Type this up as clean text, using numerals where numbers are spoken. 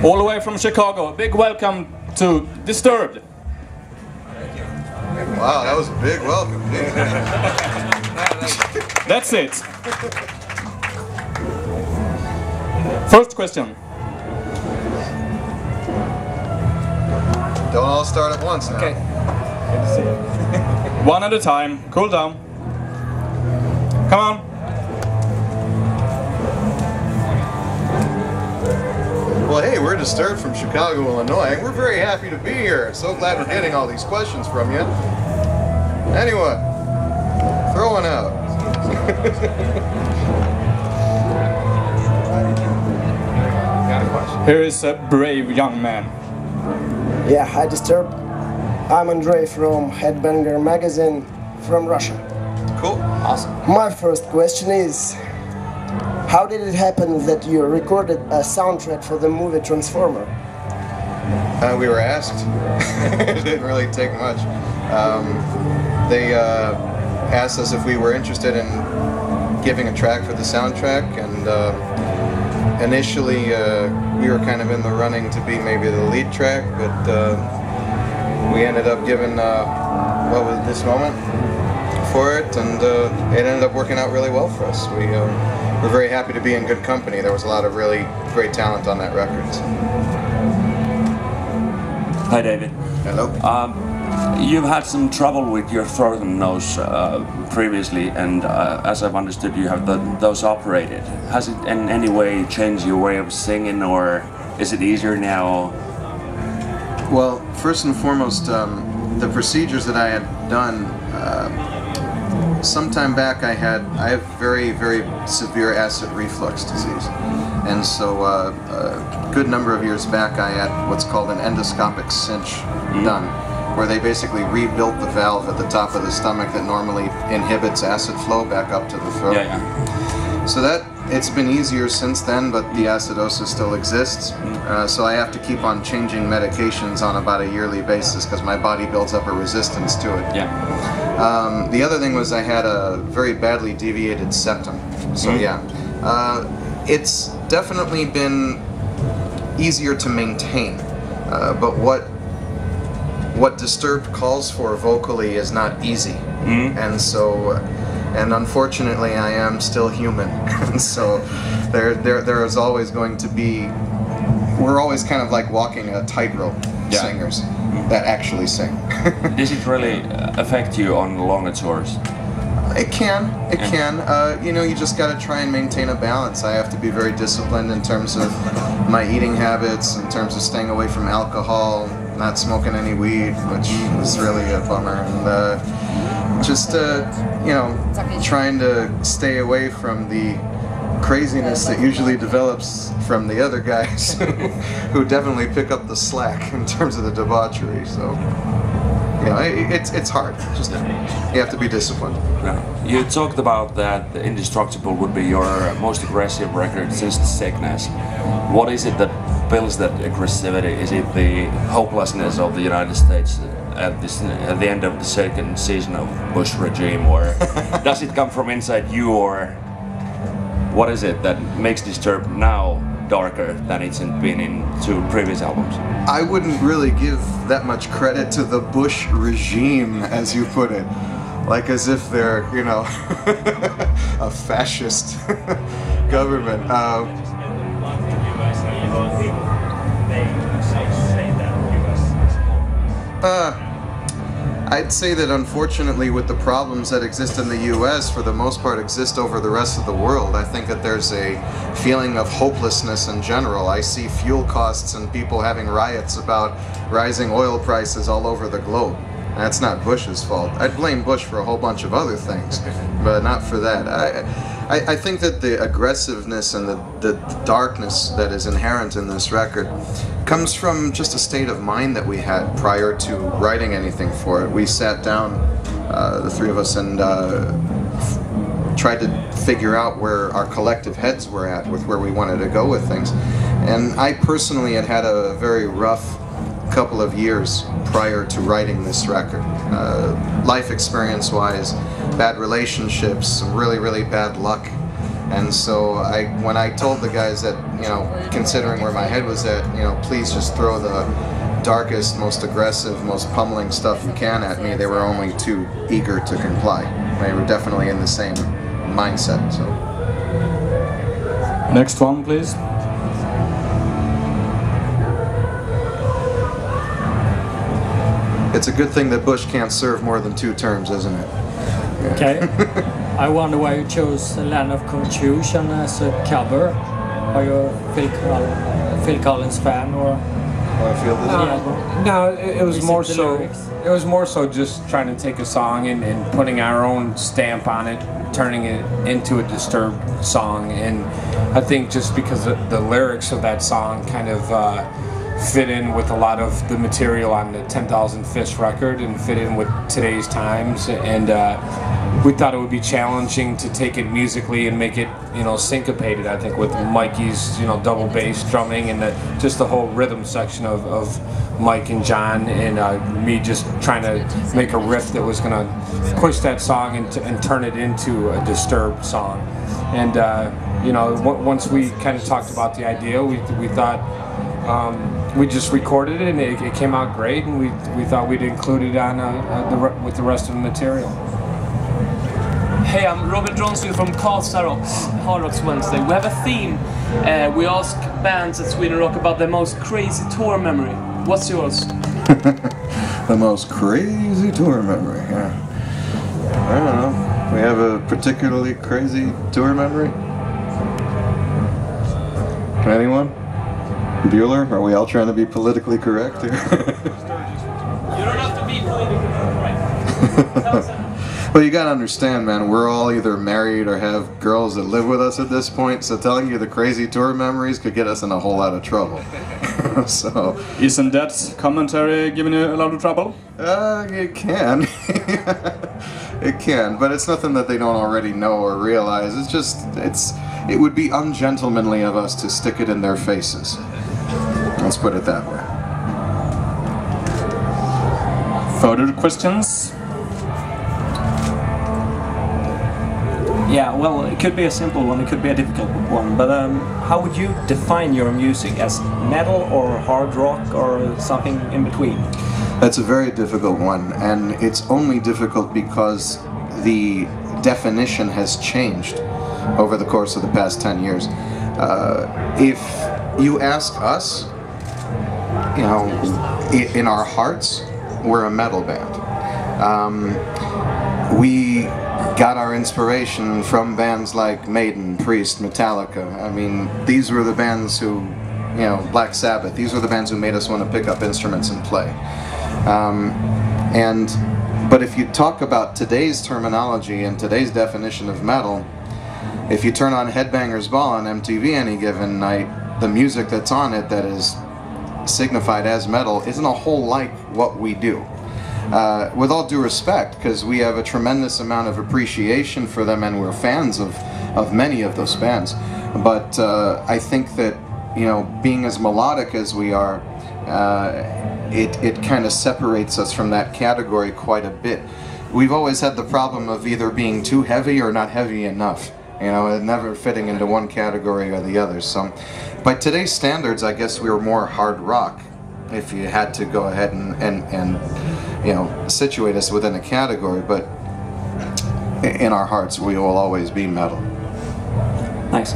All the way from Chicago, a big welcome to Disturbed. Wow, that was a big welcome. That's it. First question. Don't all start at once now. Okay. Good to see you. One at a time. Cool down. Come on. Well, hey, we're Disturbed from Chicago, Illinois, and we're very happy to be here. So glad we're getting all these questions from you. Anyway, throw one out. Got a question? Here is a brave young man. Yeah, hi Disturbed. I'm Andrei from Headbanger magazine from Russia. Cool. Awesome. My first question is, how did it happen that you recorded a soundtrack for the movie Transformer? We were asked. It didn't really take much. They asked us if we were interested in giving a track for the soundtrack, and initially we were kind of in the running to be maybe the lead track, but we ended up giving what was This Moment for it, and it ended up working out really well for us. We're very happy to be in good company. There was a lot of really great talent on that record. Hi David. Hello. You've had some trouble with your throat and nose previously, and as I've understood, you have those operated. Has it in any way changed your way of singing, or is it easier now? Well, first and foremost, the procedures that I had done, some time back I have very, very severe acid reflux disease. And so a good number of years back I had what's called an endoscopic cinch done, where they basically rebuilt the valve at the top of the stomach that normally inhibits acid flow back up to the throat. Yeah. So it's been easier since then, but the acidosis still exists. So I have to keep on changing medications on about a yearly basis because my body builds up a resistance to it. Yeah. The other thing was I had a very badly deviated septum. So yeah, it's definitely been easier to maintain. But what Disturbed calls for vocally is not easy. And so, and unfortunately I am still human. And so there is always going to be, we're always kind of like walking a tightrope, singers that actually sing. Does it really affect you on longer tours? It can. You know, you just got to try and maintain a balance. I have to be very disciplined in terms of my eating habits, in terms of staying away from alcohol, not smoking any weed, which is really a bummer, and just you know, trying to stay away from the craziness that usually develops from the other guys who definitely pick up the slack in terms of the debauchery. So, you know, it's hard. Just you have to be disciplined. No. You talked about that Indestructible would be your most aggressive record since The Sickness. What is it that builds that aggressivity? Is it the hopelessness of the United States at the end of the second season of Bush regime, or does it come from inside you, or what is it that makes Disturbed now darker than it's been in two previous albums? I wouldn't really give that much credit to the Bush regime, as you put it. Like as if they're, you know, a fascist government. I'd say that unfortunately with the problems that exist in the US, for the most part exist over the rest of the world. I think that there's a feeling of hopelessness in general. I see fuel costs and people having riots about rising oil prices all over the globe. That's not Bush's fault. I'd blame Bush for a whole bunch of other things, but not for that. I think that the aggressiveness and the darkness that is inherent in this record comes from just a state of mind that we had prior to writing anything for it. We sat down, the three of us, and tried to figure out where our collective heads were at with where we wanted to go with things. And I personally had a very rough couple of years prior to writing this record. Life experience-wise, bad relationships, some really, really bad luck. And so when I told the guys that you know, considering where my head was at, you know, please just throw the darkest, most aggressive, most pummeling stuff you can at me. They were only too eager to comply. They were definitely in the same mindset. So. Next one, please. It's a good thing that Bush can't serve more than 2 terms, isn't it? Okay. I wonder why you chose Land of Confusion as a cover. Are you a Phil Collins fan, or? I feel this. No, it was Is more it the so. lyrics? It was more so just trying to take a song and putting our own stamp on it, turning it into a Disturbed song. And I think just because the lyrics of that song kind of fit in with a lot of the material on the 10,000 Fish record and fit in with today's times, and we thought it would be challenging to take it musically and make it, you know, syncopated. I think with Mikey's, you know, double bass drumming and just the whole rhythm section of Mike and John, and me just trying to make a riff that was going to push that song and turn it into a Disturbed song. And you know, once we kind of talked about the idea, we thought. We just recorded it and it came out great, and we thought we'd include it on with the rest of the material. Hey, I'm Robert Jonsson from HardrockWednesday. We have a theme. We ask bands at Sweden Rock about their most crazy tour memory. What's yours? The most crazy tour memory, yeah. I don't know. We have a particularly crazy tour memory? Anyone? Bueller? Are we all trying to be politically correct here? You don't have to be politically correct. Well, you gotta understand, man, we're all either married or have girls that live with us at this point, so telling you the crazy tour memories could get us in a whole lot of trouble. So... Isn't that commentary giving you a lot of trouble? It can. It can, but it's nothing that they don't already know or realize. It's just, it would be ungentlemanly of us to stick it in their faces. Let's put it that way. Further questions? Yeah, well, it could be a simple one, it could be a difficult one, but how would you define your music? As metal or hard rock or something in between? That's a very difficult one, and it's only difficult because the definition has changed over the course of the past 10 years. If you ask us, you know, in our hearts, we're a metal band. We got our inspiration from bands like Maiden, Priest, Metallica. I mean, these were the bands who, you know, Black Sabbath, these were the bands who made us want to pick up instruments and play. But if you talk about today's terminology and today's definition of metal, if you turn on Headbangers Ball on MTV any given night, the music that's on it that is signified as metal isn't a whole like what we do. With all due respect, because we have a tremendous amount of appreciation for them and we're fans of many of those bands. But I think that, you know, being as melodic as we are, it kind of separates us from that category quite a bit. We've always had the problem of either being too heavy or not heavy enough. You know, and never fitting into one category or the other. So, by today's standards, I guess we were more hard rock, if you had to go ahead and you know, situate us within a category. But in our hearts, we will always be metal. Nice.